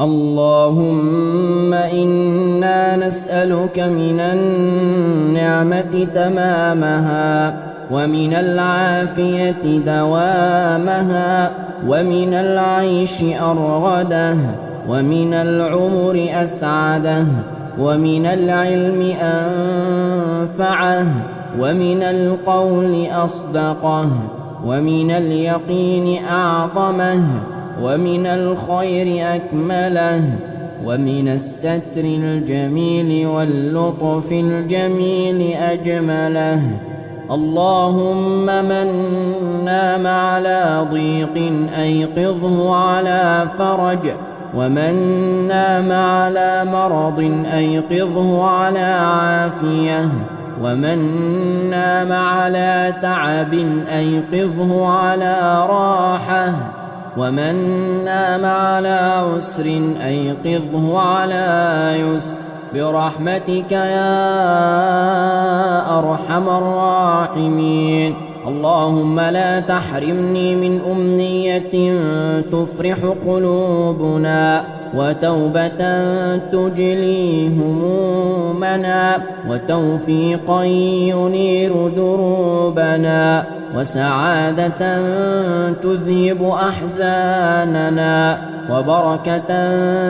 اللهم إنا نسألك من النعمة تمامها، ومن العافية دوامها، ومن العيش أرغده، ومن العمر أسعده، ومن العلم أنفعه، ومن القول أصدقه، ومن اليقين أعظمه، ومن الخير أكمله، ومن الستر الجميل واللطف الجميل أجمله. اللهم من نام على ضيق أيقظه على فرج، ومن نام على مرض أيقظه على عافية، ومن نام على تعب أيقظه على راحة، ومن نام على عسر أيقظه على يسر، برحمتك يا أرحم الراحمين. اللهم لا تحرمني من أمنية تفرح قلوبنا، وتوبة تجلي همومنا، وتوفيقا ينير دروبنا، وسعادة تذهب أحزاننا، وبركة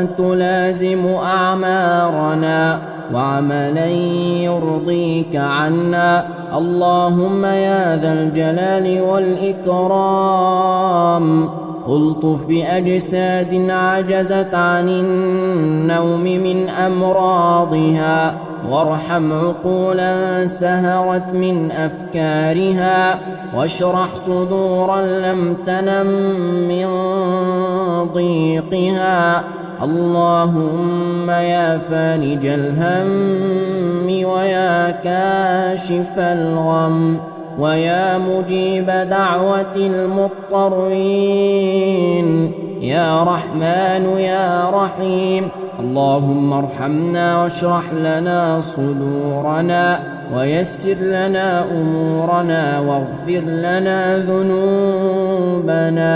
تلازم أعمارنا، وعملا يرضيك عنا. اللهم يا ذا الجلال والإكرام ألطف بأجساد عجزت عن النوم من أمراضها، وارحم عقولا سهرت من أفكارها، واشرح صدورا لم تنم من ضيقها. اللهم يا فارج الهم، ويا كاشف الغم، ويا مجيب دعوة المضطرين، يا رحمن يا رحيم. اللهم ارحمنا واشرح لنا صدورنا، ويسر لنا أمورنا، واغفر لنا ذنوبنا،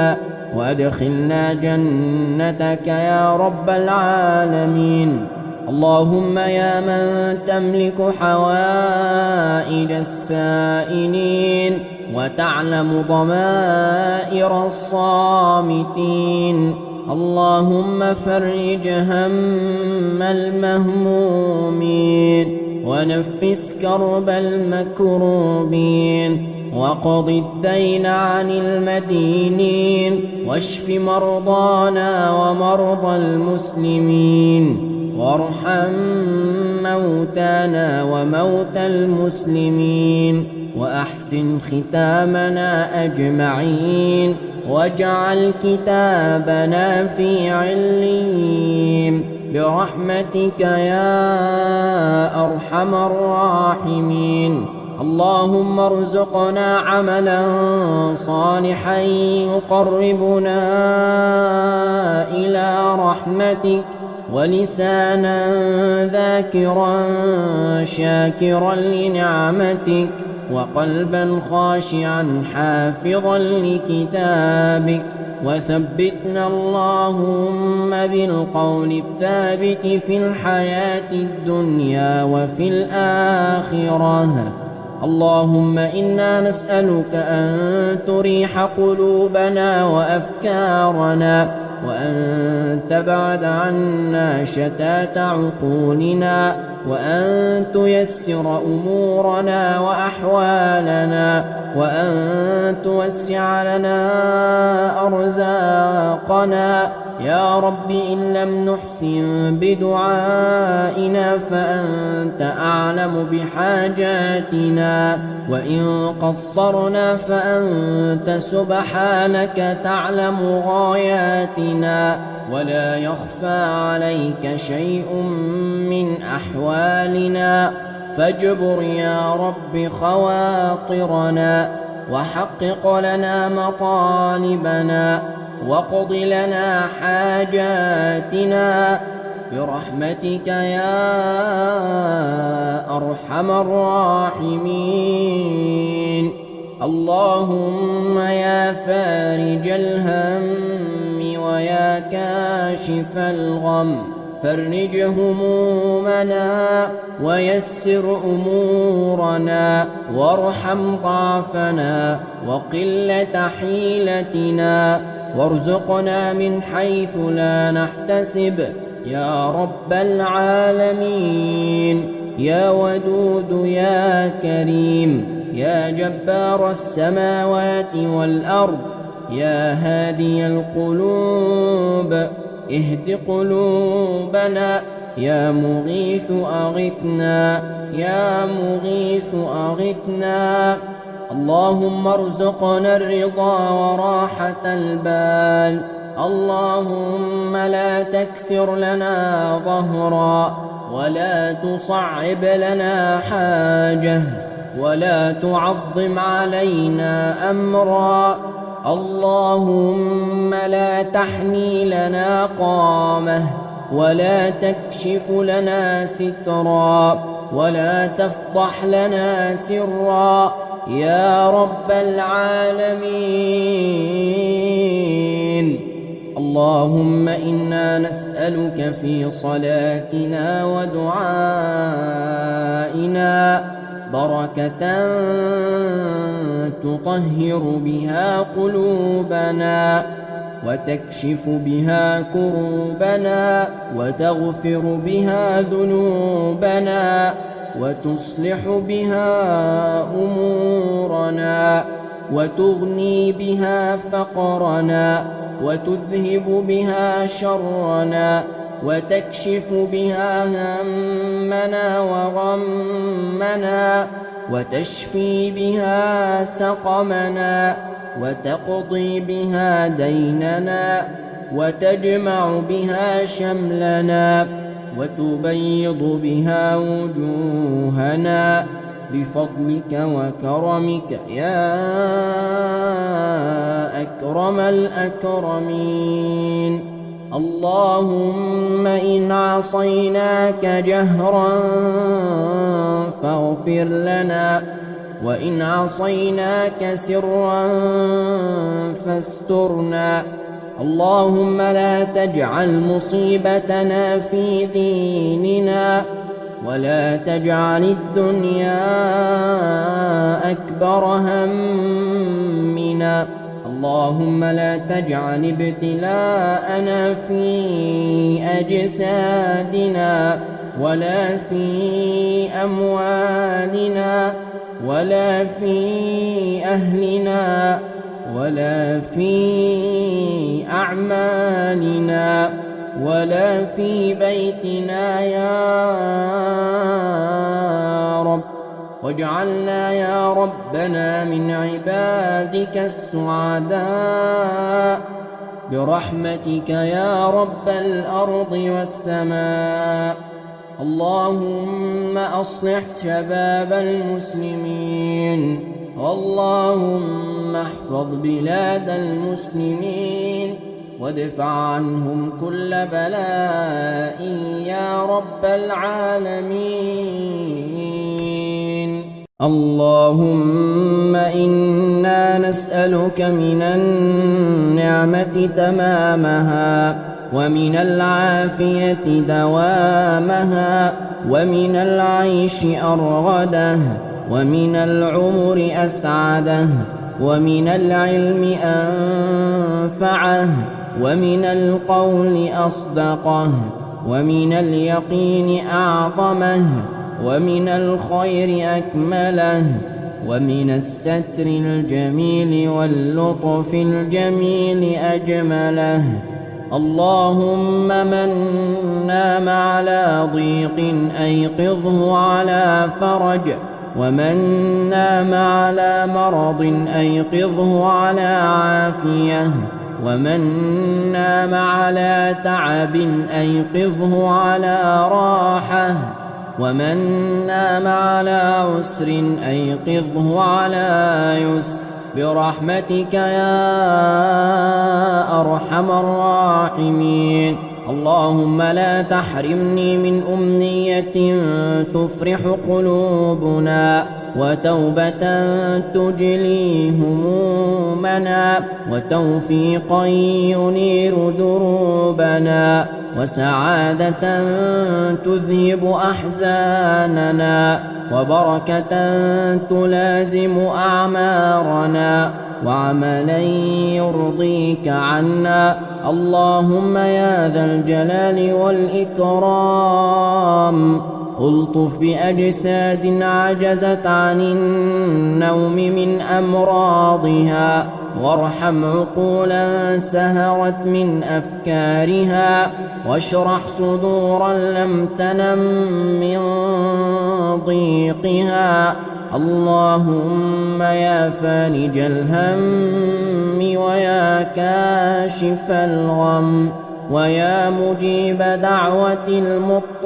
وأدخلنا جنتك يا رب العالمين. اللهم يا من تملك حوائج السائلين، وتعلم ضمائر الصامتين، اللهم فرج هم المهمومين، ونفس كرب المكروبين، وقض الدين عن المدينين، واشف مرضانا ومرضى المسلمين، وارحم موتانا وموتى المسلمين، وأحسن ختامنا أجمعين، واجعل كتابنا في عليين، برحمتك يا أرحم الراحمين. اللهم ارزقنا عملا صالحا يقربنا إلى رحمتك، ولسانا ذاكرا شاكرا لنعمتك، وقلبا خاشعا حافظا لكتابك. وثبتنا اللهم بالقول الثابت في الحياة الدنيا وفي الآخرة. اللهم إنا نسألك أن تريح قلوبنا وأفكارنا، وأن تبعد عنا شتات عقولنا، وأن تيسر أمورنا وأحوالنا، وأن توسع لنا أرزاقنا. يا رب إن لم نحسن بدعائنا فأنت أعلم بحاجاتنا، وإن قصرنا فأنت سبحانك تعلم غاياتنا، ولا يخفى عليك شيء من أحوالنا. فاجبر يا رب خواطرنا، وحقق لنا مطالبنا، واقض لنا حاجاتنا، برحمتك يا أرحم الراحمين. اللهم يا فارج الهم ويا كاشف الغم فرج همومنا ويسر أمورنا وارحم ضعفنا وقلة حيلتنا وارزقنا من حيث لا نحتسب يا رب العالمين. يا ودود يا كريم يا جبار السماوات والأرض يا هادي القلوب اهد قلوبنا يا مغيث أغثنا يا مغيث أغثنا. اللهم ارزقنا الرضا وراحة البال. اللهم لا تكسر لنا ظهرا ولا تصعب لنا حاجة ولا تعظم علينا أمرا. اللهم لا تحني لنا قامة ولا تكشف لنا سترا ولا تفضح لنا سرا يا رب العالمين. اللهم إنا نسألك في صلاتنا ودعائنا بركة تطهر بها قلوبنا وتكشف بها كروبنا وتغفر بها ذنوبنا وتصلح بها أمورنا وتغني بها فقرنا وتذهب بها شرنا وتكشف بها همنا وغمنا وتشفي بها سقمنا وتقضي بها ديننا وتجمع بها شملنا وتبيض بها وجوهنا بفضلك وكرمك يا أكرم الأكرمين. اللهم إن عصيناك جهرا فاغفر لنا وإن عصيناك سرا فاسترنا. اللهم لا تجعل مصيبتنا في ديننا ولا تجعل الدنيا أكبر همنا. اللهم لا تجعل ابتلاءنا في أجسادنا ولا في أموالنا ولا في أهلنا ولا في أعمالنا ولا في بيتنا يا رب. واجعلنا يا ربنا من عبادك السعداء برحمتك يا رب الأرض والسماء. اللهم أصلح شباب المسلمين اللهم احفظ بلاد المسلمين وادفع عنهم كل بلاء يا رب العالمين. اللهم إنا نسألك من النعمة تمامها ومن العافية دوامها ومن العيش أرغده ومن العمر أسعده ومن العلم أنفعه ومن القول أصدقه ومن اليقين أعظمه ومن الخير أكمله ومن الستر الجميل واللطف الجميل أجمله. اللهم من نام على ضيق أيقظه على فرج ومن نام على مرض أيقظه على عافية ومن نام على تعب أيقظه على راحة ومن نام على عسر أيقظه على يسر برحمتك يا أرحم الراحمين. اللهم لا تحرمني من أمنية تفرح قلوبنا، وتوبة تجلي همومنا، وتوفيقا ينير دروبنا، وسعادة تذهب أحزاننا، وبركة تلازم أعمارنا، وعملا يرضيك عنا. اللهم يا ذا الجلال والإكرام ألطف بأجساد عجزت عن النوم من أمراضها، وارحم عقولا سهرت من أفكارها، واشرح صدورا لم تنم من ضيقها. اللهم يا فارج الهم ويا كاشف الغم ويا مجيب دعوة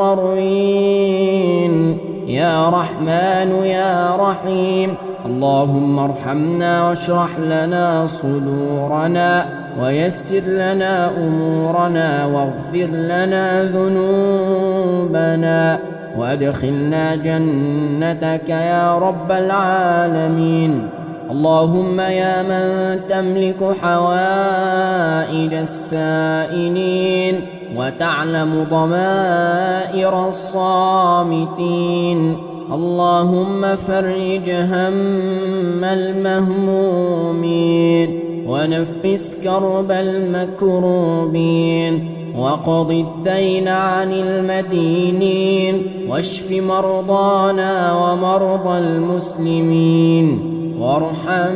المضطرين، يا رحمن يا رحيم، اللهم ارحمنا واشرح لنا صدورنا، ويسر لنا أمورنا، واغفر لنا ذنوبنا، وأدخلنا جنتك يا رب العالمين. اللهم يا من تملك حوائج السائلين، وتعلم ضمائر الصامتين، اللهم فرج هم المهمومين، ونفس كرب المكروبين، وقض الدين عن المدينين، واشف مرضانا ومرضى المسلمين، وارحم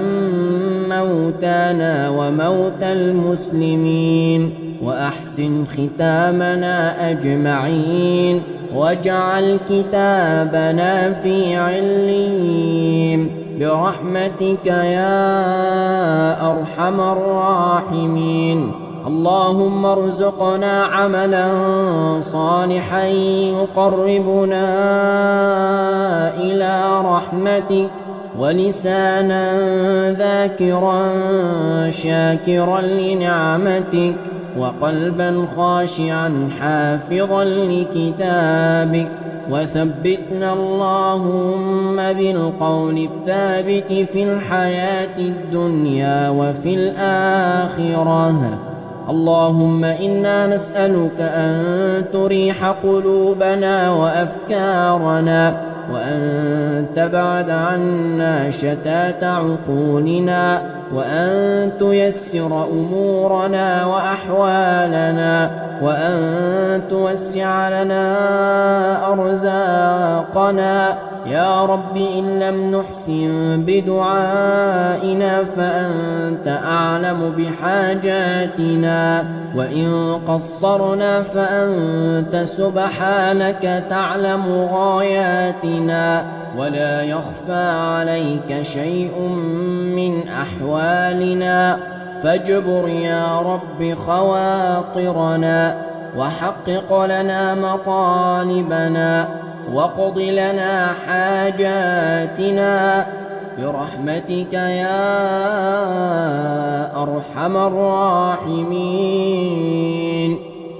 موتانا وموتى المسلمين، وأحسن ختامنا أجمعين، واجعل كتابنا في عليين برحمتك يا أرحم الراحمين. اللهم ارزقنا عملا صالحا يقربنا إلى رحمتك، ولسانا ذاكرا شاكرا لنعمتك، وقلبا خاشعا حافظا لكتابك، وثبتنا اللهم بالقول الثابت في الحياة الدنيا وفي الآخرة. اللهم إنا نسألك أن تريح قلوبنا وأفكارنا، وأن تبعد عنا شتات عقولنا، وأن تيسر أمورنا وأحوالنا، وأن توسع لنا أرزاقنا. يا رب إن لم نحسن بدعائنا فأنت أعلم بحاجاتنا، وإن قصرنا فأنت سبحانك تعلم غاياتنا، ولا يخفى عليك شيء من أحوالنا. فاجبر يا رب خواطرنا، وحقق لنا مطالبنا، واقض لنا حاجاتنا برحمتك يا أرحم الراحمين.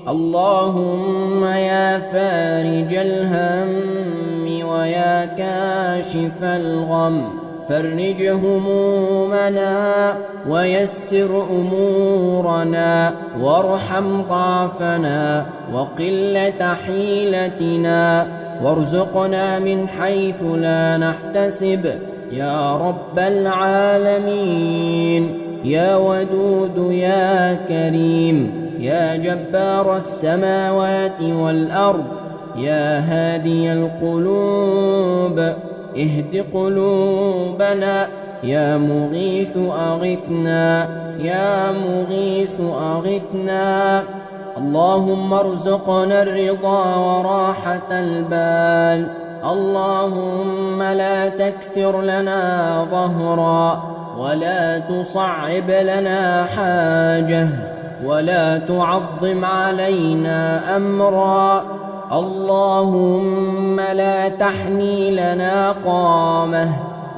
اللهم يا فارج الهم ويا كاشف الغم فرج همومنا، ويسر أمورنا، وارحم ضعفنا وقلة حيلتنا، وارزقنا من حيث لا نحتسب يا رب العالمين. يا ودود يا كريم، يا جبار السماوات والأرض، يا هادي القلوب اهد قلوبنا، يا مغيث أغثنا، يا مغيث أغثنا. اللهم ارزقنا الرضا وراحة البال، اللهم لا تكسر لنا ظهرا، ولا تصعب لنا حاجة، ولا تعظم علينا أمرا. اللهم لا تحني لنا قامة،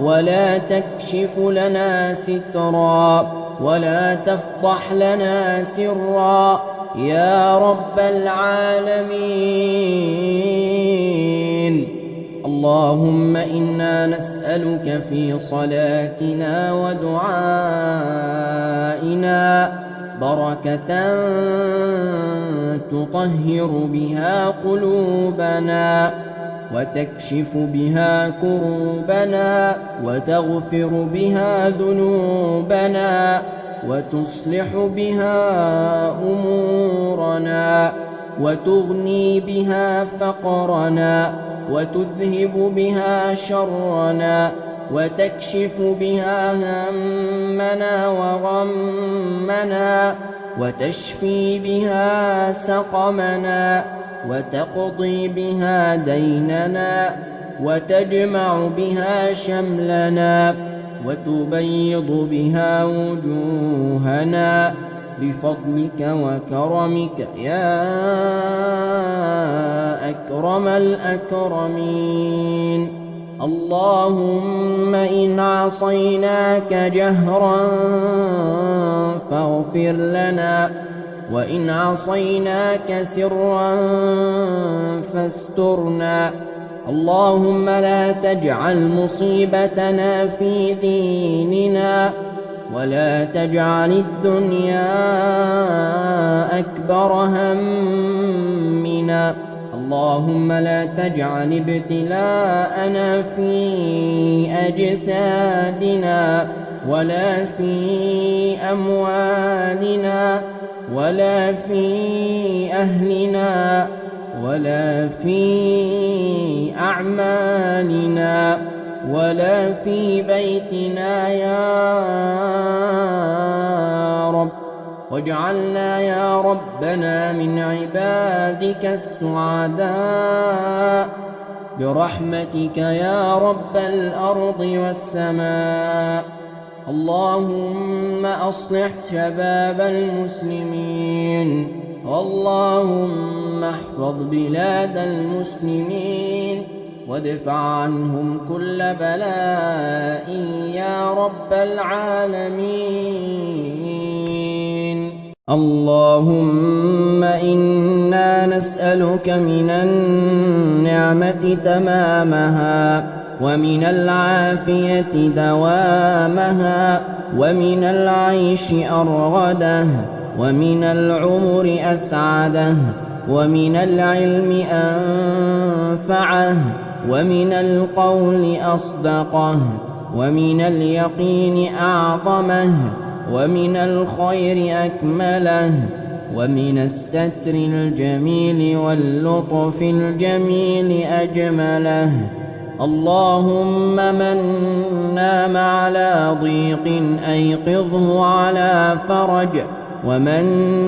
ولا تكشف لنا سترا، ولا تفضح لنا سرا. يا رب العالمين. اللهم إنا نسألك في صلاتنا ودعائنا بركة تطهر بها قلوبنا وتكشف بها كروبنا وتغفر بها ذنوبنا وتصلح بها أمورنا وتغني بها فقرنا وتذهب بها شرنا وتكشف بها همنا وغمنا وتشفي بها سقمنا وتقضي بها ديننا وتجمع بها شملنا وتبيض بها وجوهنا بفضلك وكرمك يا أكرم الأكرمين. اللهم إن عصيناك جهرا فاغفر لنا، وإن عصيناك سرا فاسترنا. اللهم لا تجعل مصيبتنا في ديننا، ولا تجعل الدنيا أكبر همنا. اللهم لا تجعل ابتلاءنا في أجسادنا ولا في أموالنا ولا في أهلنا ولا في أعمالنا ولا في بيتنا يا رب، واجعلنا يا ربنا من عبادك السعداء برحمتك يا رب الأرض والسماء. اللهم أصلح شباب المسلمين، اللهم احفظ بلاد المسلمين وادفع عنهم كل بلاء يا رب العالمين. اللهم إنا نسألك من النعمة تمامها، ومن العافية دوامها، ومن العيش أرغده، ومن العمر أسعده، ومن العلم أنفعه، ومن القول أصدقه، ومن اليقين أعظمه، ومن الخير أكمله، ومن الستر الجميل واللطف الجميل أجمله. اللهم من نام على ضيق أيقظه على فرج، ومن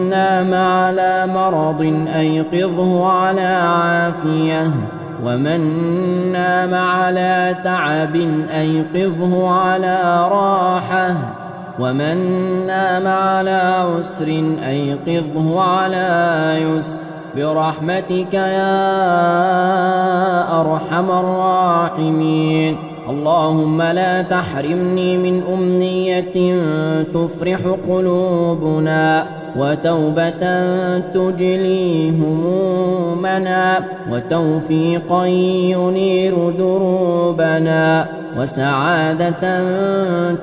نام على مرض أيقظه على عافية، ومن نام على تعب أيقظه على راحة، ومن نام على عسر أيقظه على يسر برحمتك يا أرحم الراحمين. اللهم لا تحرمني من أمنية تفرح قلوبنا، وتوبة تجلي همومنا، وتوفيقا ينير دروبنا، وسعادة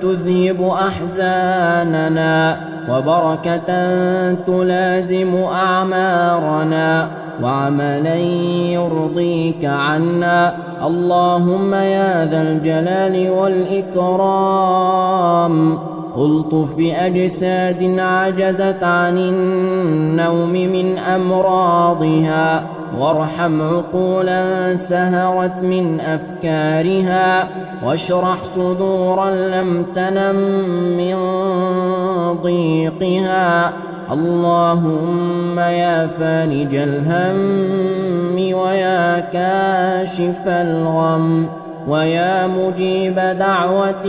تذهب أحزاننا، وبركة تلازم أعمارنا، وعملا يرضيك عنا. اللهم يا ذا الجلال والإكرام ألطف بأجساد عجزت عن النوم من أمراضها، وارحم عقولا سهرت من أفكارها، واشرح صدورا لم تنم من ضيقها. اللهم يا فارج الهم ويا كاشف الغم ويا مجيب دعوة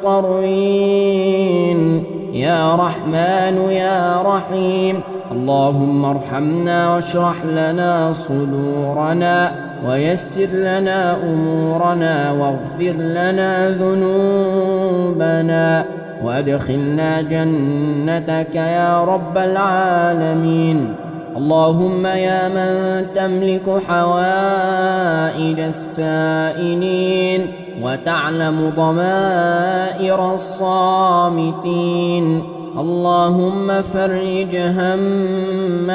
المضطرين، يا رحمن يا رحيم. اللهم ارحمنا واشرح لنا صدورنا ويسر لنا أمورنا واغفر لنا ذنوبنا وأدخلنا جنتك يا رب العالمين. اللهم يا من تملك حوائج السائلين وتعلم ضمائر الصامتين، اللهم فرج هم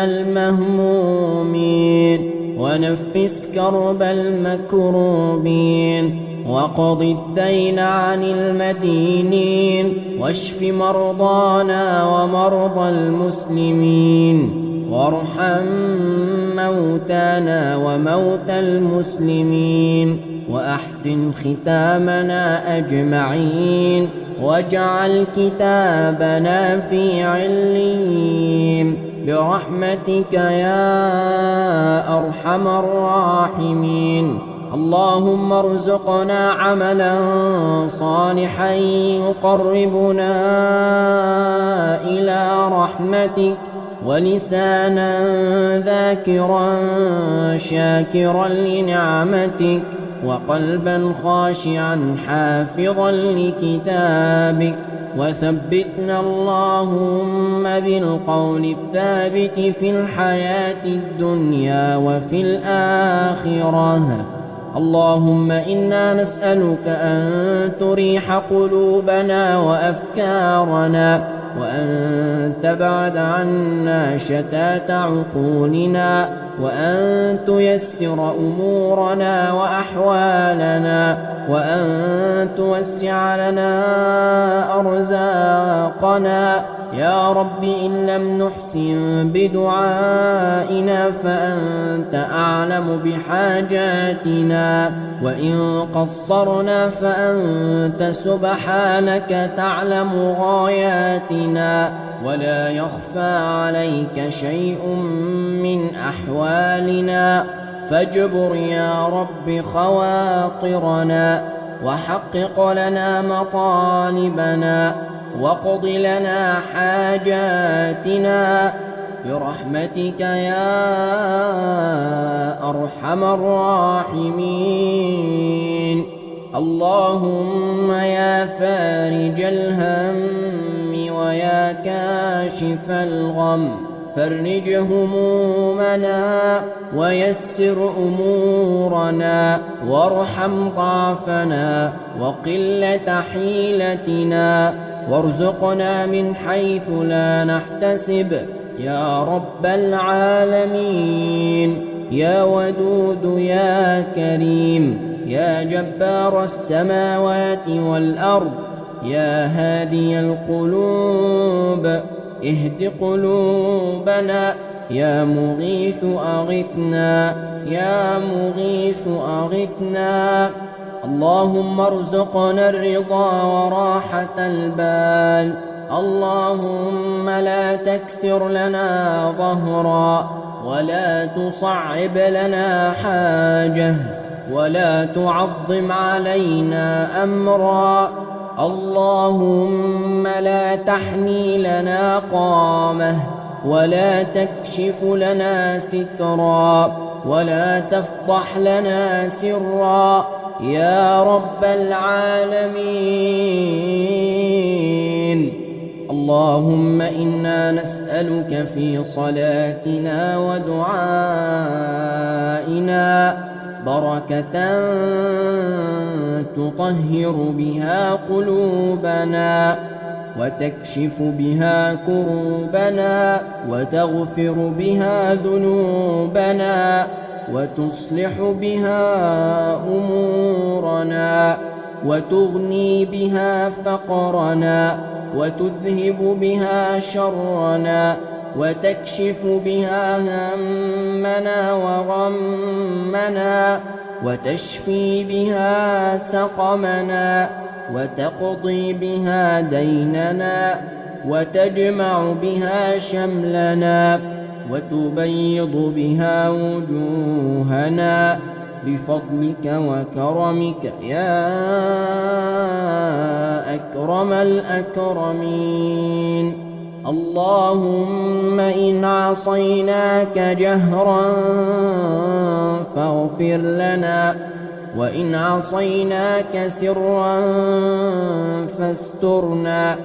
المهمومين ونفس كرب المكروبين وقض الدين عن المدينين واشف مرضانا ومرضى المسلمين وارحم موتانا وموتى المسلمين وأحسن ختامنا أجمعين واجعل كتابنا في عليين برحمتك يا أرحم الراحمين. اللهم ارزقنا عملا صالحا يقربنا إلى رحمتك ولسانا ذاكرا شاكرا لنعمتك وقلبا خاشعا حافظا لكتابك، وثبتنا اللهم بالقول الثابت في الحياة الدنيا وفي الآخرة. اللهم إنا نسألك أن تريح قلوبنا وأفكارنا وأن تبعد عنا شتات عقولنا وأن تيسر أمورنا وأحوالنا وأن توسع لنا أرزاقنا يا رب. إن لم نحسن بدعائنا فأنت أعلم بحاجاتنا، وإن قصرنا فأنت سبحانك تعلم غاياتنا، ولا يخفى عليك شيء من أحوالنا. فاجبر يا رب خواطرنا وحقق لنا مطالبنا واقض لنا حاجاتنا برحمتك يا أرحم الراحمين. اللهم يا فارج الهم ويا كاشف الغم فرج همومنا ويسر أمورنا وارحم ضعفنا وقلة حيلتنا وارزقنا من حيث لا نحتسب يا رب العالمين. يا ودود يا كريم يا جبار السماوات والأرض يا هادي القلوب اهد قلوبنا يا مغيث أغثنا يا مغيث أغثنا. اللهم ارزقنا الرضا وراحة البال. اللهم لا تكسر لنا ظهرا ولا تصعب لنا حاجة ولا تعظم علينا أمرا. اللهم لا تحني لنا قامة ولا تكشف لنا سترا ولا تفضح لنا سرا يا رب العالمين. اللهم إنا نسألك في صلاتنا ودعائنا بركة تطهر بها قلوبنا وتكشف بها كروبنا وتغفر بها ذنوبنا وتصلح بها أمورنا وتغني بها فقرنا وتذهب بها شرنا وتكشف بها همنا وغمنا وتشفي بها سقمنا وتقضي بها ديننا وتجمع بها شملنا وتبيض بها وجوهنا بفضلك وكرمك يا أكرم الأكرمين. اللهم إن عصيناك جهرا فاغفر لنا وإن عصيناك سرا فاسترنا.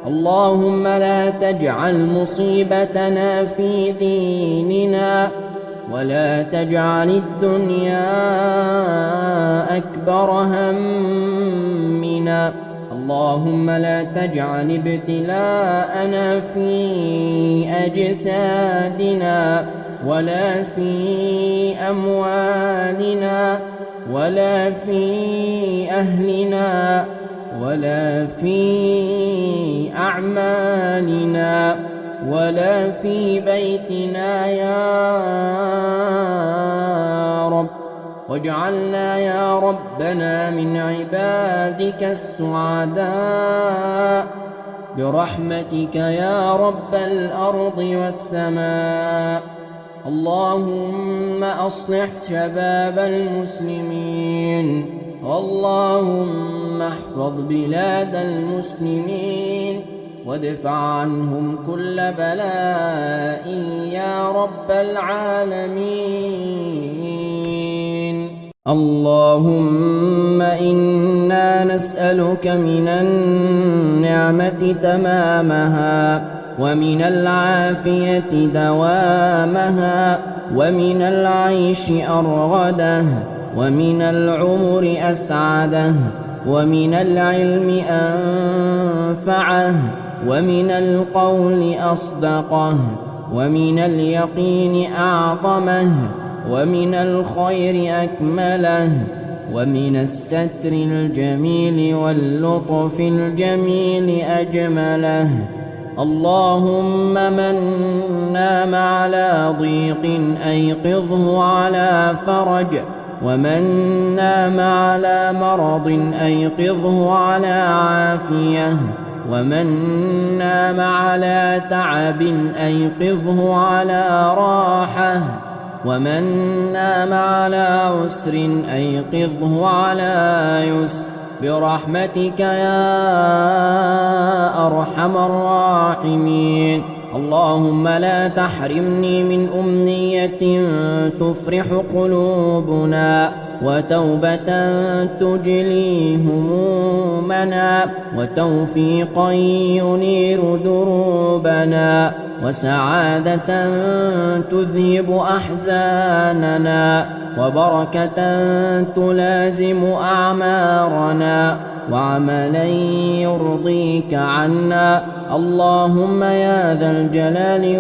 اللهم لا تجعل مصيبتنا في ديننا ولا تجعل الدنيا أكبر همنا. اللهم لا تجعل ابتلاءنا في أجسادنا ولا في أموالنا ولا في أهلنا ولا في أعمالنا ولا في بيتنا يا رب. واجعلنا يا ربنا من عبادك السعداء برحمتك يا رب الأرض والسماء. اللهم أصلح شباب المسلمين، اللهم احفظ بلاد المسلمين وادفع عنهم كل بلاء يا رب العالمين. اللهم إنا نسألك من النعمة تمامها ومن العافية دوامها ومن العيش أرغده ومن العمر أسعده ومن العلم أنفعه ومن القول أصدقه ومن اليقين أعظمه ومن الخير أكمله ومن الستر الجميل واللطف الجميل أجمله. اللهم من نام على ضيق أيقظه على فرج، ومن نام على مرض أيقظه على عافية، ومن نام على تعب أيقظه على راحة، ومن نام على عسر أيقظه على يسر برحمتك يا أرحم الراحمين. اللهم لا تحرمني من أمنية تفرح قلوبنا وتوبة تجلي همومنا وتوفيقا ينير دروبنا وسعادة تذهب أحزاننا وبركة تلازم أعمارنا وعملا يرضيك عنا. اللهم يا ذا الجلال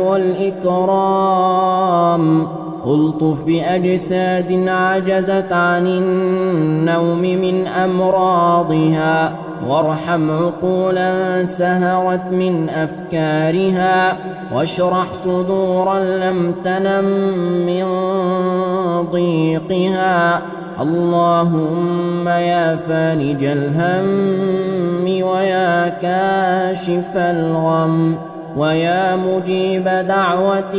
والإكرام ألطف بأجساد عجزت عن النوم من أمراضها، وارحم عقولا سهرت من أفكارها، واشرح صدورا لم تنم من ضيقها. اللهم يا فارج الهم ويا كاشف الغم ويا مجيب دعوة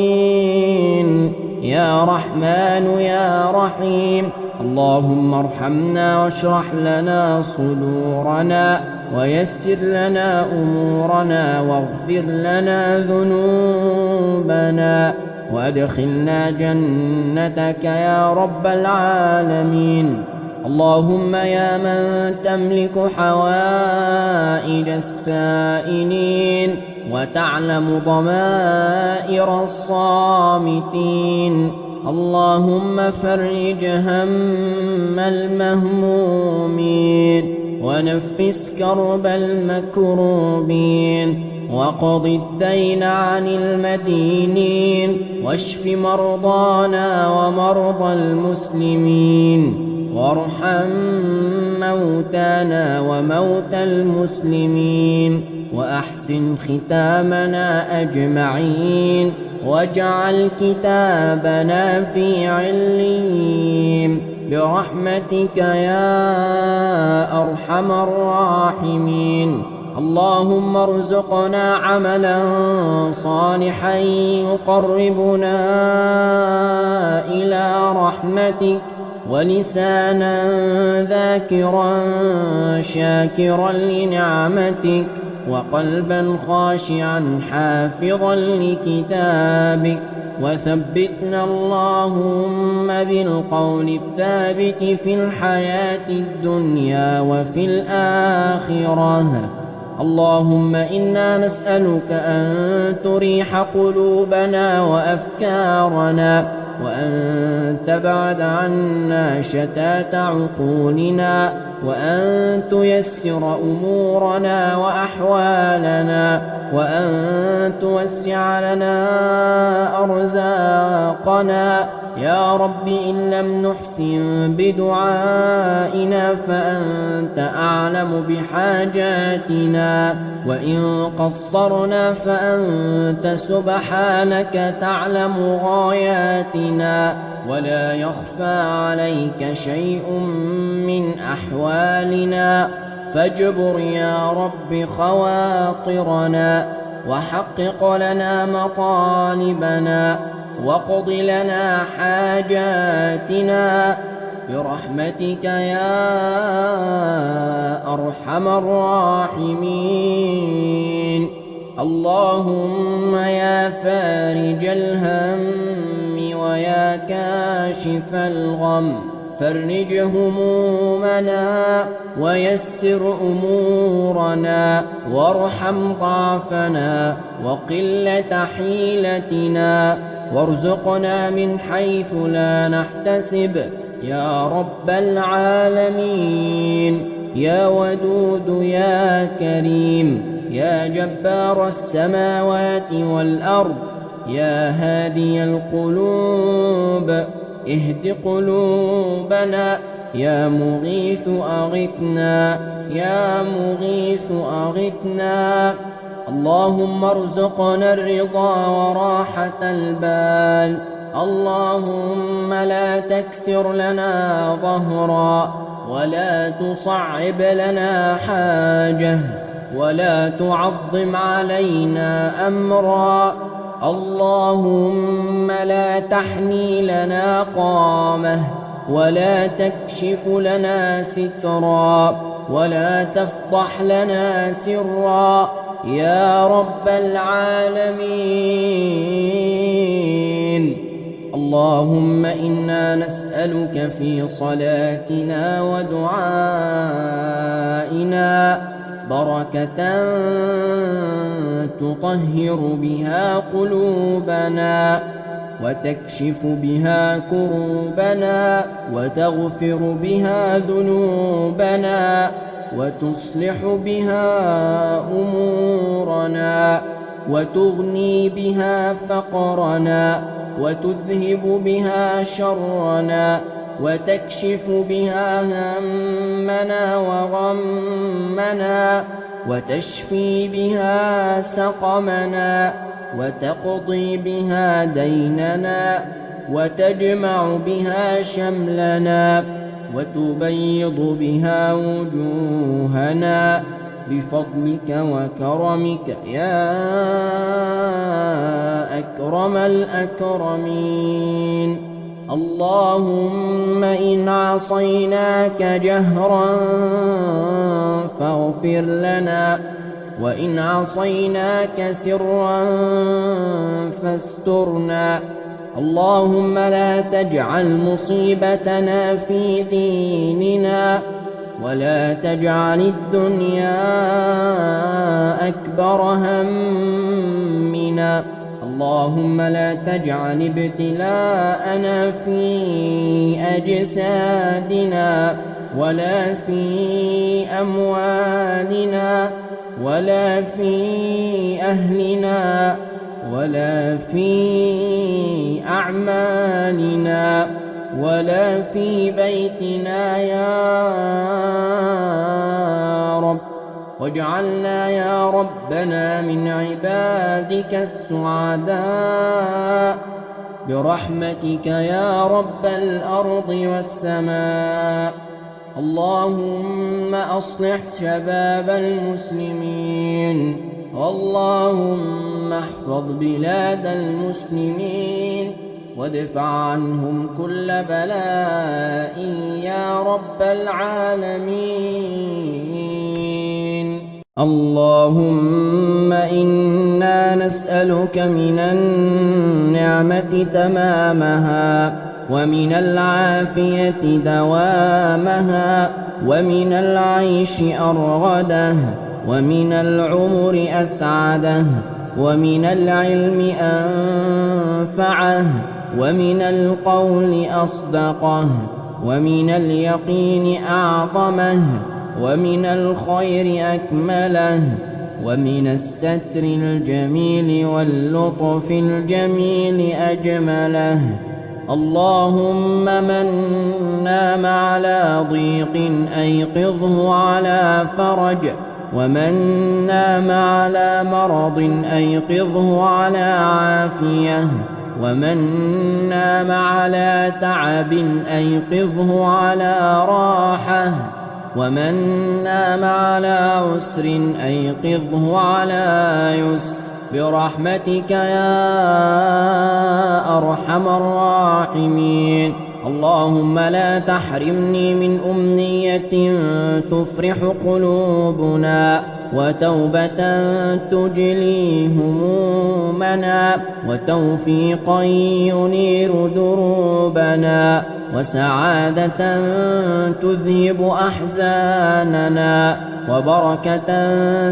المضطرين يا رحمن يا رحيم. اللهم ارحمنا واشرح لنا صدورنا ويسر لنا أمورنا واغفر لنا ذنوبنا وأدخلنا جنتك يا رب العالمين. اللهم يا من تملك حوائج السائلين وتعلم ضمائر الصامتين، اللهم فرج هم المهمومين ونفس كرب المكروبين وقض الدين عن المدينين واشف مرضانا ومرضى المسلمين وارحم موتانا وموتى المسلمين وأحسن ختامنا أجمعين واجعل كتابنا في عليين برحمتك يا أرحم الراحمين. اللهم ارزقنا عملا صالحا يقربنا إلى رحمتك ولسانا ذاكرا شاكرا لنعمتك وقلبا خاشعا حافظا لكتابك وثبتنا اللهم بالقول الثابت في الحياة الدنيا وفي الآخرة. اللهم إنا نسألك أن تريح قلوبنا وأفكارنا، وأن تبعد عنا شتات عقولنا، وأن تيسر أمورنا وأحوالنا، وأن توسع لنا أرزاقنا يا رب. إن لم نحسن بدعائنا فأنت أعلم بحاجاتنا، وإن قصرنا فأنت سبحانك تعلم غاياتنا، ولا يخفى عليك شيء من أحوالنا. فاجبر يا رب خواطرنا، وحقق لنا مطالبنا، واقض لنا حاجاتنا برحمتك يا أرحم الراحمين. اللهم يا فارج الهم ويا كاشف الغم، فرج همومنا ويسر أمورنا، وارحم ضعفنا وقلة حيلتنا، وارزقنا من حيث لا نحتسب يا رب العالمين. يا ودود يا كريم يا جبار السماوات والأرض، يا هادي القلوب اهد قلوبنا، يا مغيث أغثنا، يا مغيث أغثنا. اللهم ارزقنا الرضا وراحة البال. اللهم لا تكسر لنا ظهرا، ولا تصعب لنا حاجة، ولا تعظم علينا أمرا. اللهم لا تحني لنا قامة، ولا تكشف لنا سترا، ولا تفضح لنا سرا يا رب العالمين. اللهم إنا نسألك في صلاتنا ودعائنا بركة تطهر بها قلوبنا، وتكشف بها كروبنا، وتغفر بها ذنوبنا، وتصلح بها أمورنا، وتغني بها فقرنا، وتذهب بها شرنا، وتكشف بها همنا وغمنا، وتشفي بها سقمنا، وتقضي بها ديننا، وتجمع بها شملنا، وتبيض بها وجوهنا بفضلك وكرمك يا أكرم الأكرمين. اللهم إن عصيناك جهرا فاغفر لنا، وإن عصيناك سرا فاسترنا. اللهم لا تجعل مصيبتنا في ديننا، ولا تجعل الدنيا أكبر همنا. اللهم لا تجعل ابتلاءنا في أجسادنا، ولا في أموالنا، ولا في أهلنا، ولا في أعمالنا، ولا في بيتنا يا رب. واجعلنا يا ربنا من عبادك السعداء برحمتك يا رب الأرض والسماء. اللهم أصلح شباب المسلمين، اللهم احفظ بلاد المسلمين، وادفع عنهم كل بلاء يا رب العالمين. اللهم إنا نسألك من النعمة تمامها، ومن العافية دوامها، ومن العيش أرغده، ومن العمر أسعده، ومن العلم أنفعه، ومن القول أصدقه، ومن اليقين أعظمه، ومن الخير أكمله، ومن الستر الجميل واللطف الجميل أجمله. اللهم من نام على ضيق أيقظه على فرج، ومن نام على مرض أيقظه على عافية، ومن نام على تعب أيقظه على راحة، ومن نام على عسر أيقظه على يسر، برحمتك يا أرحم الراحمين. اللهم لا تحرمني من أمنية تفرح قلوبنا، وتوبة تجلي همومنا، وتوفيقا ينير دروبنا، وسعادة تذهب أحزاننا، وبركة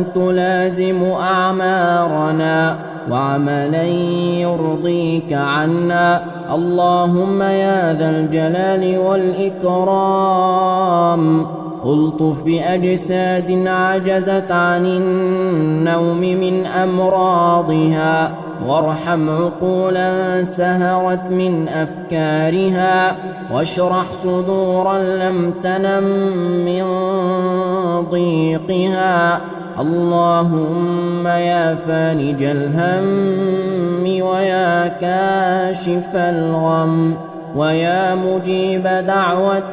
تلازم أعمارنا، وعملا يرضيك عنا. اللهم يا ذا الجلال والإكرام ألطف بأجساد عجزت عن النوم من أمراضها، وارحم عقولا سهرت من أفكارها، واشرح صدورا لم تنم من ضيقها. اللهم يا فارج الهم، ويا كاشف الغم، ويا مجيب دعوة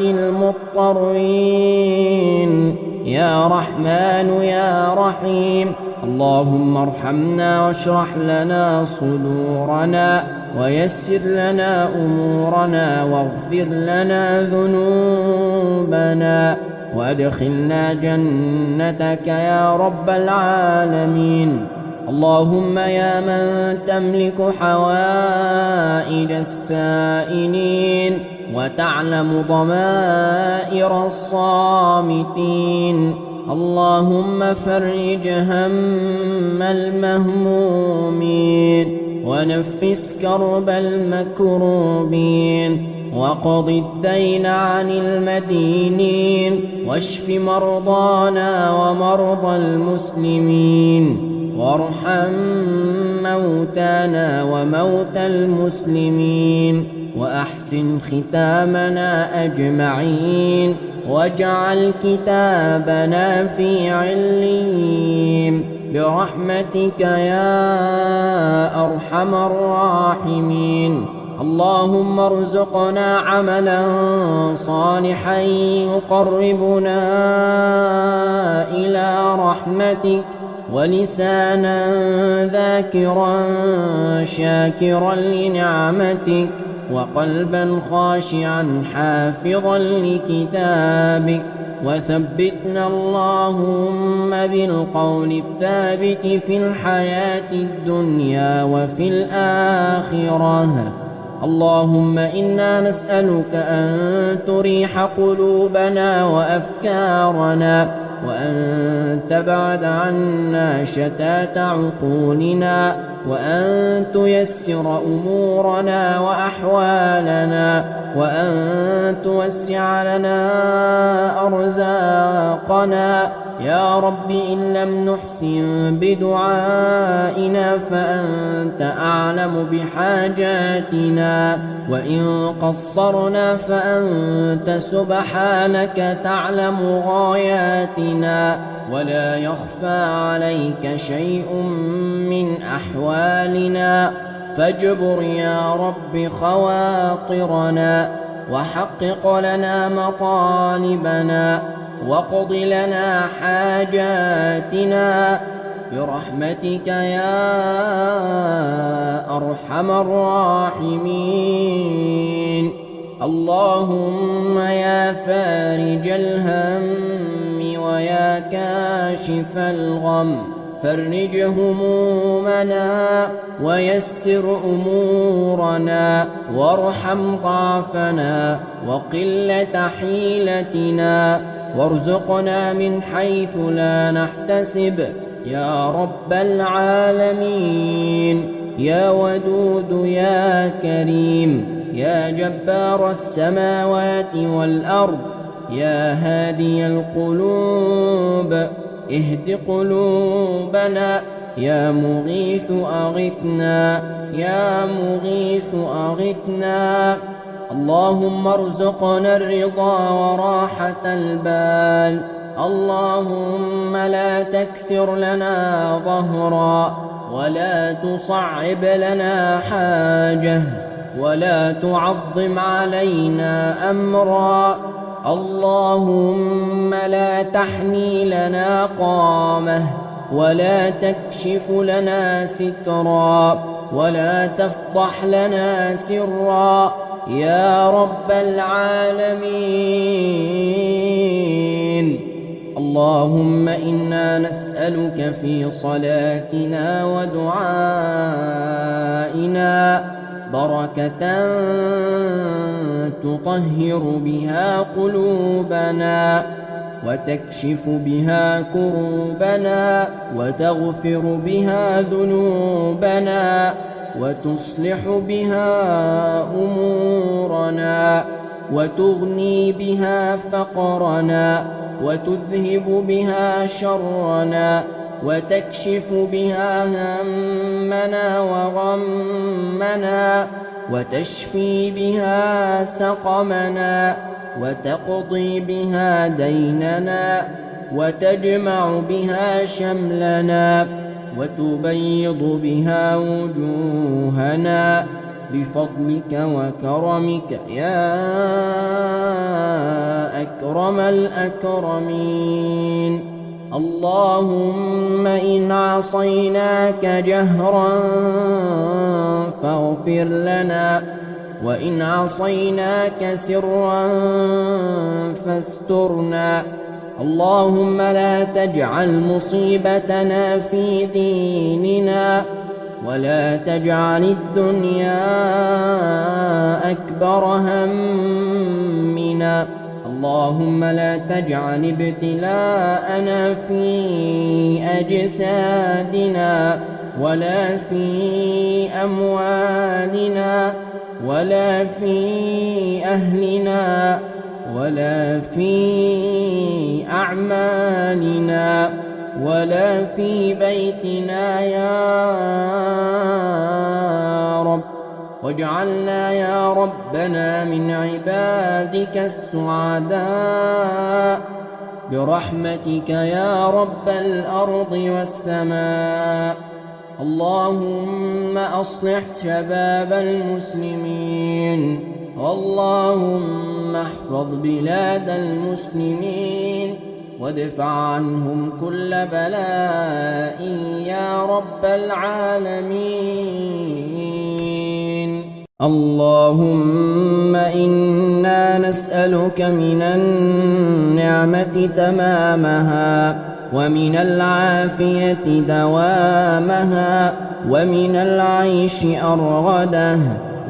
المضطرين، يا رحمن يا رحيم. اللهم ارحمنا واشرح لنا صدورنا، ويسر لنا أمورنا، واغفر لنا ذنوبنا، وأدخلنا جنتك يا رب العالمين. اللهم يا من تملك حوائج السائلين، وتعلم ضمائر الصامتين، اللهم فرج هم المهمومين، ونفس كرب المكروبين، وقض الدين عن المدينين، واشف مرضانا ومرضى المسلمين، وارحم موتانا وموتى المسلمين، وأحسن ختامنا أجمعين، واجعل كتابنا في عليين، برحمتك يا أرحم الراحمين. اللهم ارزقنا عملا صالحا يقربنا إلى رحمتك، ولسانا ذاكرا شاكرا لنعمتك، وقلبا خاشعا حافظا لكتابك. وثبتنا اللهم بالقول الثابت في الحياة الدنيا وفي الآخرة. اللهم إنا نسألك أن تريح قلوبنا وأفكارنا، وأن تبعد عنا شتات عقولنا، وأن تيسر أمورنا وأحوالنا، وأن توسع لنا أرزاقنا. يا رب إن لم نحسن بدعائنا فأنت أعلم بحاجاتنا، وإن قصرنا فأنت سبحانك تعلم غاياتنا، ولا يخفى عليك شيء من أحوالنا. فاجبر يا رب خواطرنا، وحقق لنا مطالبنا، واقض لنا حاجاتنا، برحمتك يا أرحم الراحمين. اللهم يا فارج الهم، ويا كاشف الغم، فرج همومنا ويسر أمورنا وارحم ضعفنا وقلة حيلتنا وارزقنا من حيث لا نحتسب يا رب العالمين. يا ودود يا كريم يا جبار السماوات والأرض يا هادي القلوب اهد قلوبنا يا مغيث أغثنا يا مغيث أغثنا. اللهم ارزقنا الرضا وراحة البال. اللهم لا تكسر لنا ظهرا ولا تصعب لنا حاجة ولا تعظم علينا أمرا. اللهم لا تحني لنا قامة ولا تكشف لنا سترا ولا تفضح لنا سرا يا رب العالمين. اللهم إنا نسألك في صلاتنا ودعائنا بركة تطهر بها قلوبنا وتكشف بها كروبنا وتغفر بها ذنوبنا وتصلح بها أمورنا وتغني بها فقرنا وتذهب بها شرنا وتكشف بها همنا وغمنا وتشفي بها سقمنا وتقضي بها ديننا وتجمع بها شملنا وتبيض بها وجوهنا بفضلك وكرمك يا أكرم الأكرمين. اللهم إن عصيناك جهرا فاغفر لنا وإن عصيناك سرا فاسترنا. اللهم لا تجعل مصيبتنا في ديننا ولا تجعل الدنيا أكبر همنا. اللهم لا تجعل ابتلاءنا في أجسادنا ولا في أموالنا ولا في أهلنا ولا في أعمالنا ولا في بيتنا يا رب. واجعلنا يا ربنا من عبادك السعداء برحمتك يا رب الأرض والسماء. اللهم أصلح شباب المسلمين اللهم احفظ بلاد المسلمين وادفع عنهم كل بلاء يا رب العالمين. اللهم إنا نسألك من النعمة تمامها ومن العافية دوامها ومن العيش أرغده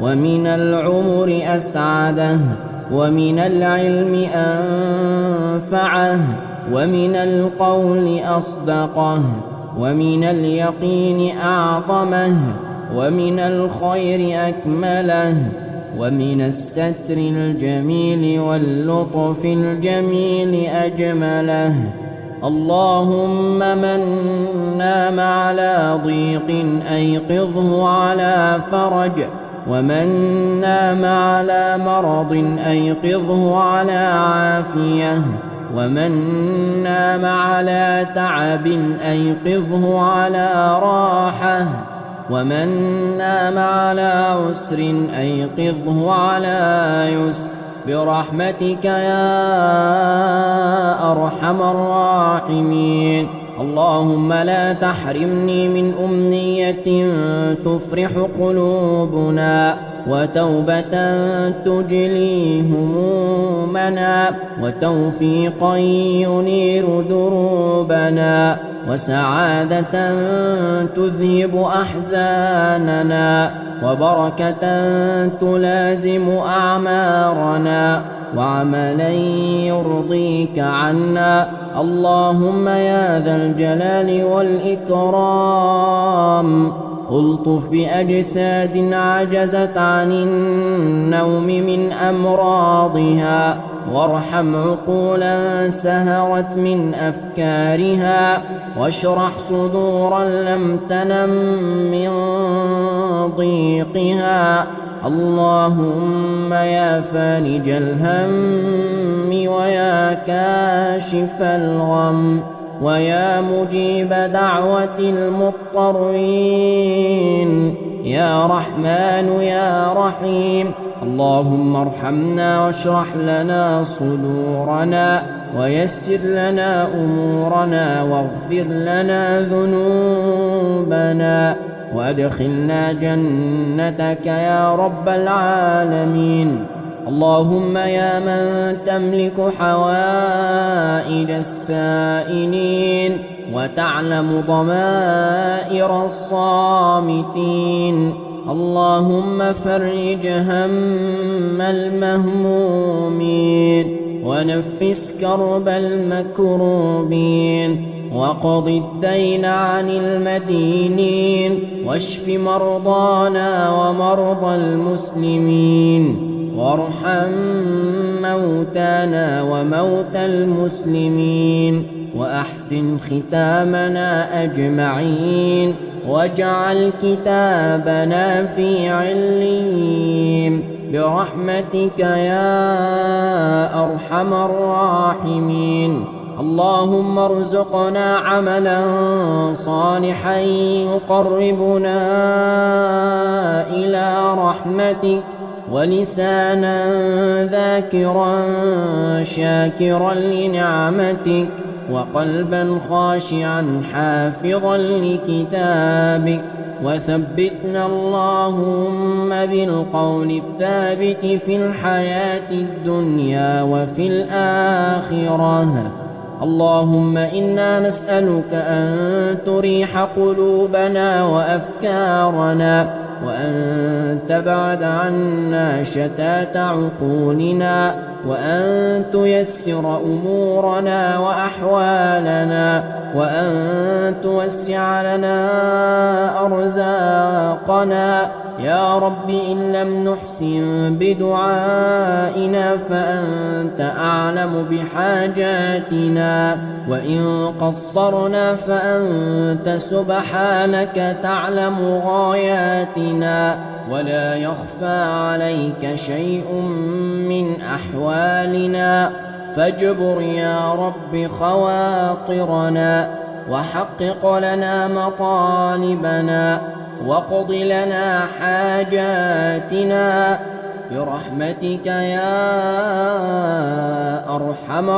ومن العمر أسعده ومن العلم أنفعه ومن القول أصدقه ومن اليقين أعظمه ومن الخير أكمله ومن الستر الجميل واللطف الجميل أجمله. اللهم من نام على ضيق أيقظه على فرج ومن نام على مرض أيقظه على عافية ومن نام على تعب أيقظه على راحة ومن نام على عسر أيقظه على يسر برحمتك يا أرحم الراحمين. اللهم لا تحرمني من أمنية تفرح قلوبنا وتوبة تجلي همومنا وتوفيقا ينير دروبنا وسعادة تذهب أحزاننا وبركة تلازم أعمارنا وعملا يرضيك عنا. اللهم يا ذا الجلال والإكرام ألطف بأجساد عجزت عن النوم من أمراضها، وارحم عقولا سهرت من أفكارها، واشرح صدورا لم تنم من ضيقها. اللهم يا فارج الهم ويا كاشف الغم ويا مجيب دعوة المضطرين، يا رحمن يا رحيم، اللهم ارحمنا واشرح لنا صدورنا ويسر لنا أمورنا واغفر لنا ذنوبنا وأدخلنا جنتك يا رب العالمين. اللهم يا من تملك حوائج السائلين وتعلم ضمائر الصامتين، اللهم فرج هم المهمومين ونفس كرب المكروبين وقض الدين عن المدينين واشف مرضانا ومرضى المسلمين وارحم موتانا وموتى المسلمين وأحسن ختامنا أجمعين واجعل كتابنا في عليين برحمتك يا أرحم الراحمين. اللهم ارزقنا عملا صالحا يقربنا إلى رحمتك ولسانا ذاكرا شاكرا لنعمتك وقلبا خاشعا حافظا لكتابك، وثبتنا اللهم بالقول الثابت في الحياة الدنيا وفي الآخرة. اللهم إنا نسألك أن تريح قلوبنا وأفكارنا وأن تبعد عنا شتات عقولنا وأن تيسر أمورنا وأحوالنا وأن توسع لنا أرزاقنا يا رب. إن لم نحسن بدعائنا فأنت أعلم بحاجاتنا، وإن قصرنا فأنت سبحانك تعلم غاياتنا، ولا يخفى عليك شيء من أحوالنا. فاجبر يا رب خواطرنا وحقق لنا مطالبنا واقض لنا حاجاتنا برحمتك يا أرحم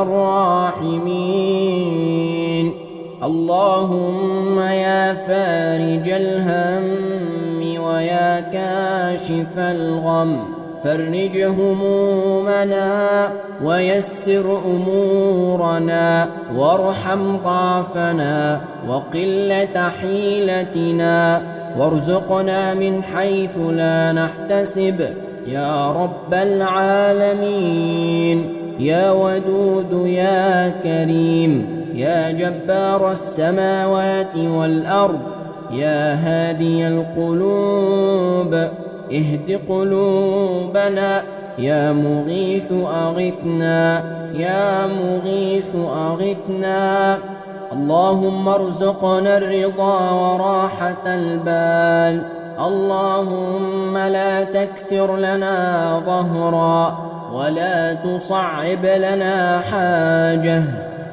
الراحمين. اللهم يا فارج الهم ويا كاشف الغم فرج همومنا ويسر أمورنا وارحم ضعفنا وقلة حيلتنا وارزقنا من حيث لا نحتسب يا رب العالمين. يا ودود يا كريم يا جبار السماوات والأرض يا هادي القلوب اهد قلوبنا يا مغيث أغثنا يا مغيث أغثنا. اللهم ارزقنا الرضا وراحة البال. اللهم لا تكسر لنا ظهرا ولا تصعب لنا حاجة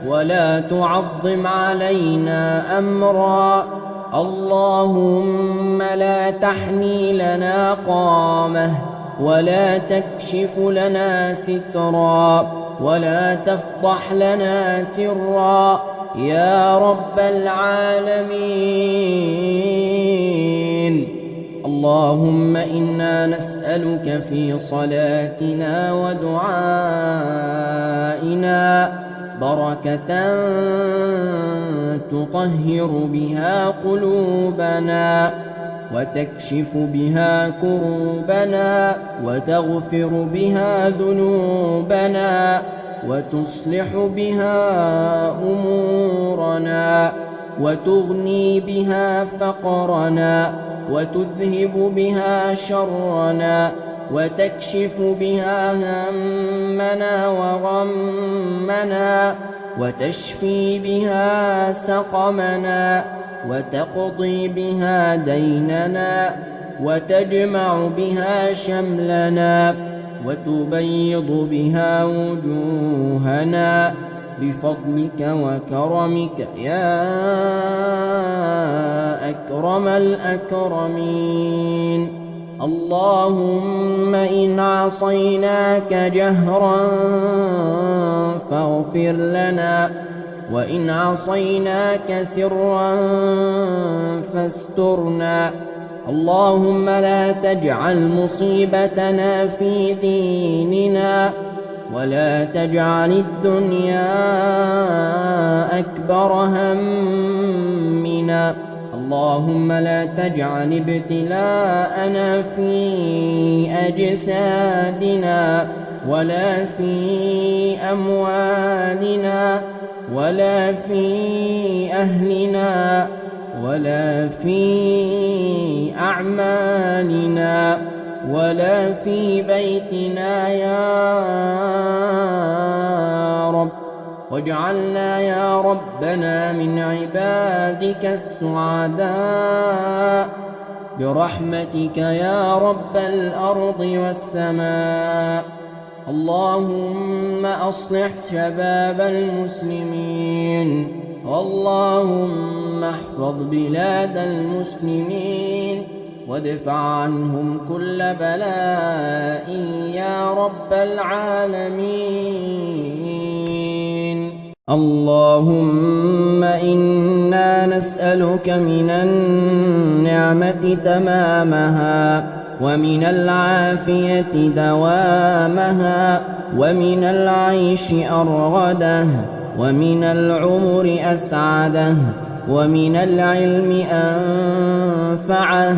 ولا تعظم علينا أمرا. اللهم لا تحني لنا قامة ولا تكشف لنا سترا ولا تفضح لنا سرا يا رب العالمين. اللهم إنا نسألك في صلاتنا ودعائنا بركة تطهر بها قلوبنا وتكشف بها كروبنا وتغفر بها ذنوبنا وتصلح بها أمورنا وتغني بها فقرنا وتذهب بها شرنا وتكشف بها همنا وغمنا وتشفي بها سقمنا وتقضي بها ديننا وتجمع بها شملنا وتبيض بها وجوهنا بفضلك وكرمك يا أكرم الأكرمين. اللهم إن عصيناك جهرا فاغفر لنا، وإن عصيناك سرا فاسترنا. اللهم لا تجعل مصيبتنا في ديننا، ولا تجعل الدنيا أكبر همنا. اللهم لا تجعل ابتلاءنا في أجسادنا ولا في أموالنا ولا في أهلنا ولا في أعمالنا ولا في بيتنا يا رب، واجعلنا يا ربنا من عبادك السعداء برحمتك يا رب الأرض والسماء. اللهم أصلح شباب المسلمين، واللهم احفظ بلاد المسلمين وادفع عنهم كل بلاء يا رب العالمين. اللهم إنا نسألك من النعمة تمامها، ومن العافية دوامها، ومن العيش أرغده، ومن العمر أسعده، ومن العلم أنفعه،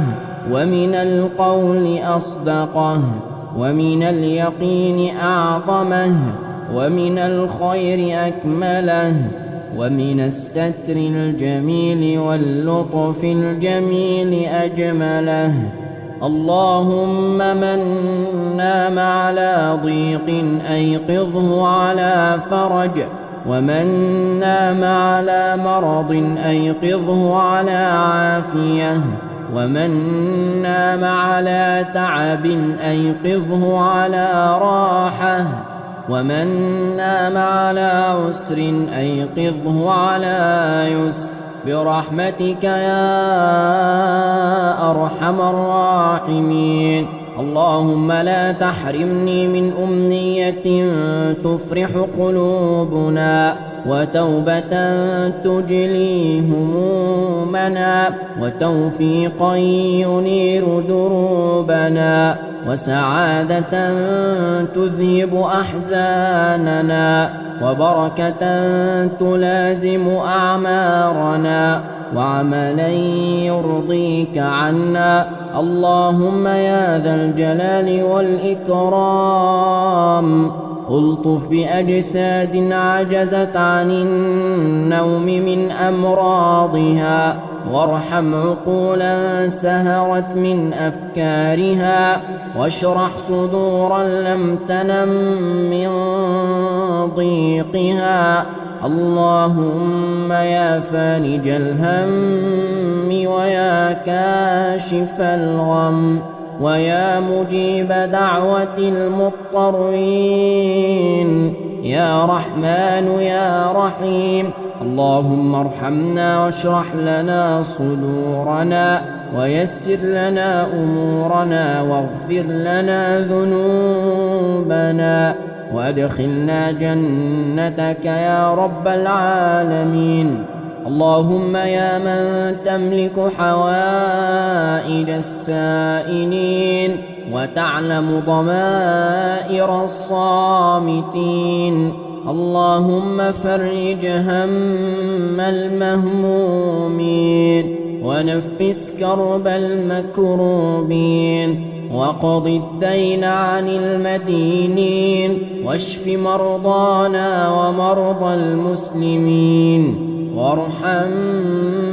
ومن القول أصدقه، ومن اليقين أعظمه، ومن الخير أكمله، ومن الستر الجميل واللطف الجميل أجمله. اللهم من نام على ضيق أيقظه على فرج، ومن نام على مرض أيقظه على عافية، ومن نام على تعب أيقظه على راحة، ومن نام على عسر أيقظه على يسر برحمتك يا أرحم الراحمين. اللهم لا تحرمني من أمنية تفرح قلوبنا، وتوبة تجلي همومنا، وتوفيقا ينير دروبنا، وسعادة تذهب أحزاننا، وبركة تلازم أعمارنا، وعملا يرضيك عنا. اللهم يا ذا الجلال والإكرام ألطف بأجساد عجزت عن النوم من أمراضها، وارحم عقولا سهرت من أفكارها، واشرح صدورا لم تنم من ضيقها. اللهم يا فارج الهم ويا كاشف الغم ويا مجيب دعوة المضطرين، يا رحمن يا رحيم. اللهم ارحمنا واشرح لنا صدورنا ويسر لنا أمورنا واغفر لنا ذنوبنا وأدخلنا جنتك يا رب العالمين. اللهم يا من تملك حوائج السائلين وتعلم ضمائر الصامتين، اللهم فرج هم المهمومين ونفس كرب المكروبين وقض الدين عن المدينين واشف مرضانا ومرضى المسلمين وارحم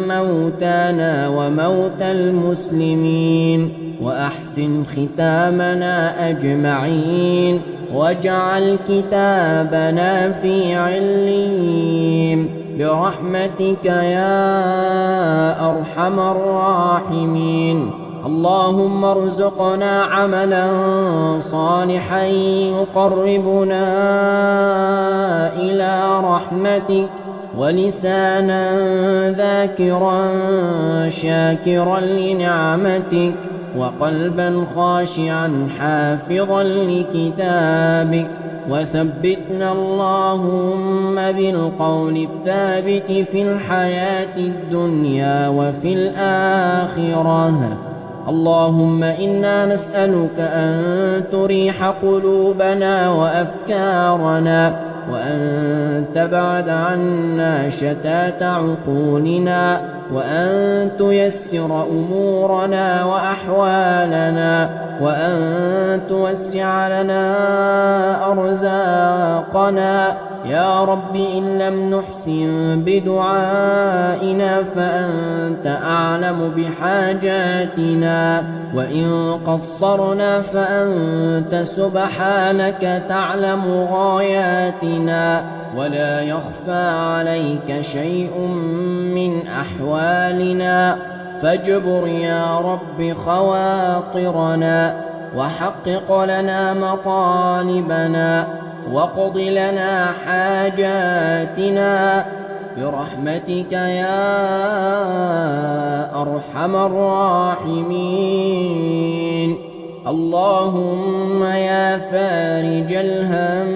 موتانا وموتى المسلمين وأحسن ختامنا أجمعين واجعل كتابنا في عليين برحمتك يا أرحم الراحمين. اللهم ارزقنا عملا صالحا يقربنا إلى رحمتك ولسانا ذاكرا شاكرا لنعمتك وقلبا خاشعا حافظا لكتابك وثبتنا اللهم بالقول الثابت في الحياة الدنيا وفي الآخرة. اللهم إنا نسألك أن تريح قلوبنا وأفكارنا وأن تبعد عنا شتات عقولنا وأن تيسر أمورنا وأحوالنا وأن توسع لنا أرزاقنا يا رب. إن لم نحسن بدعائنا فأنت أعلم بحاجاتنا وإن قصرنا فأنت سبحانك تعلم غاياتنا ولا يخفى عليك شيء من أحوالنا فاجبر يا رب خواطرنا وحقق لنا مطالبنا واقض لنا حاجاتنا برحمتك يا أرحم الراحمين. اللهم يا فارج الهم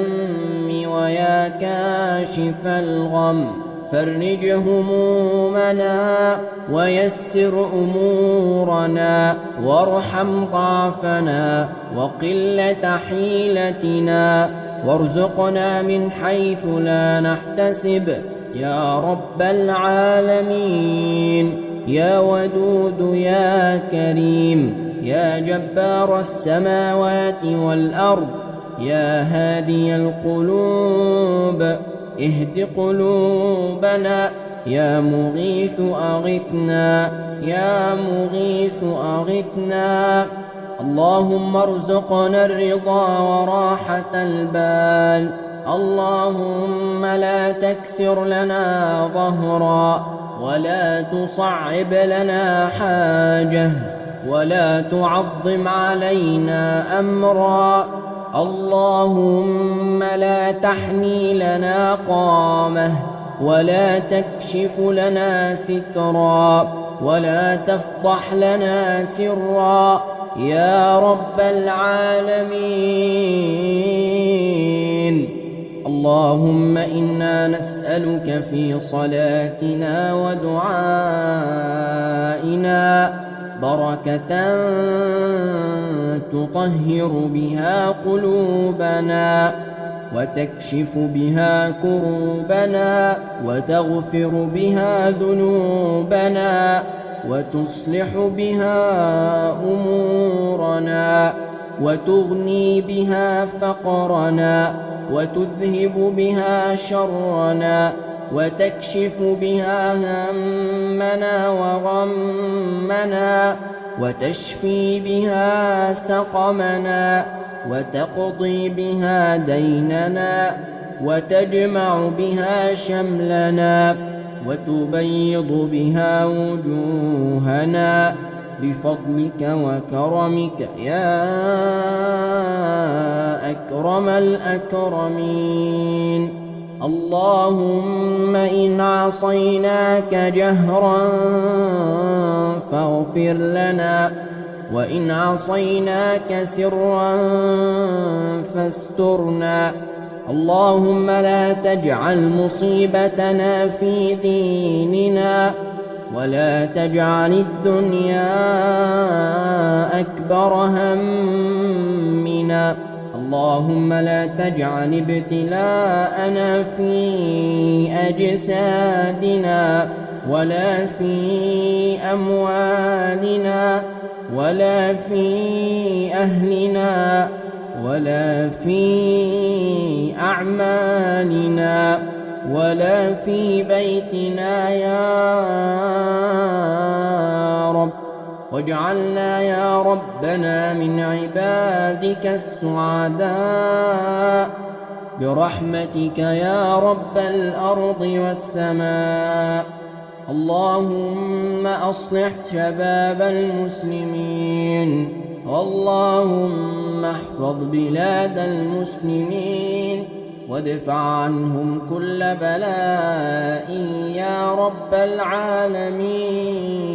ويا كاشف الغم فرج همومنا ويسر أمورنا وارحم ضعفنا وقلة حيلتنا وارزقنا من حيث لا نحتسب يا رب العالمين. يا ودود يا كريم يا جبار السماوات والأرض يا هادي القلوب اهد قلوبنا يا مغيث أغثنا يا مغيث أغثنا. اللهم ارزقنا الرضا وراحة البال. اللهم لا تكسر لنا ظهرا ولا تصعب لنا حاجة ولا تعظم علينا أمرا. اللهم لا تحني لنا قامة ولا تكشف لنا سترا ولا تفضح لنا سرا يا رب العالمين. اللهم إنا نسألك في صلاتنا ودعائنا بركة تطهر بها قلوبنا وتكشف بها كروبنا وتغفر بها ذنوبنا وتصلح بها أمورنا وتغني بها فقرنا وتذهب بها شرنا وتكشف بها همنا وغمنا وتشفي بها سقمنا وتقضي بها ديننا وتجمع بها شملنا وتبيض بها وجوهنا بفضلك وكرمك يا أكرم الأكرمين. اللهم إن عصيناك جهرا فاغفر لنا وإن عصيناك سرا فاسترنا. اللهم لا تجعل مصيبتنا في ديننا ولا تجعل الدنيا أكبر همنا. اللهم لا تجعل ابتلاءنا في أجسادنا ولا في أموالنا ولا في أهلنا ولا في أعمالنا ولا في بيتنا يا رب، واجعلنا يا ربنا من عبادك السعداء برحمتك يا رب الأرض والسماء. اللهم أصلح شباب المسلمين، اللهم احفظ بلاد المسلمين وادفع عنهم كل بلاء يا رب العالمين.